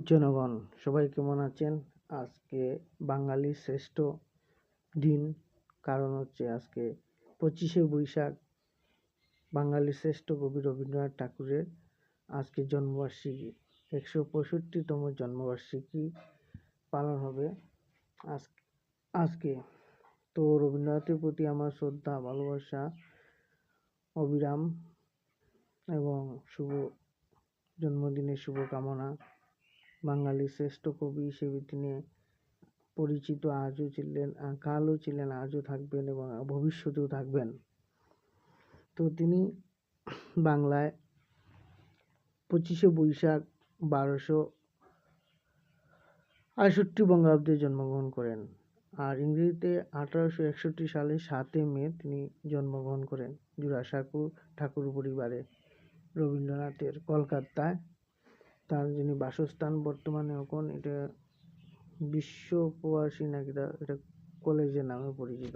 জনগণ সবাই কেমন আছেন? আজকে বাঙালির শ্রেষ্ঠ দিন, কারণ হচ্ছে আজকে 25শে বৈশাখ, বাঙালির শ্রেষ্ঠ কবি রবীন্দ্রনাথ ঠাকুরের আজকে জন্মবার্ষিকী, 165তম জন্মবার্ষিকী পালন হবে আজকে। তো রবীন্দ্রনাথের প্রতি আমার শ্রদ্ধা, ভালোবাসা অবিরাম এবং শুভ জন্মদিনের শুভকামনা। বাঙালির শ্রেষ্ঠ কবি হিসেবে তিনি পরিচিত, আজও ছিলেন, কালও ছিলেন, আজও থাকবেন এবং ভবিষ্যতেও থাকবেন। তো তিনি বাংলায় 25শে বৈশাখ 1268 বঙ্গাব্দে জন্মগ্রহণ করেন, আর ইংরেজিতে 1861 সালে 7 মে তিনি জন্মগ্রহণ করেন জোড়াসাঁকো ঠাকুর পরিবারে। রবীন্দ্রনাথের কলকাতায় তার যিনি বাসস্থান, বর্তমানে এখন এটা বিশ্ব প্রবাসী নাকি এটা কলেজের নামে পরিচিত।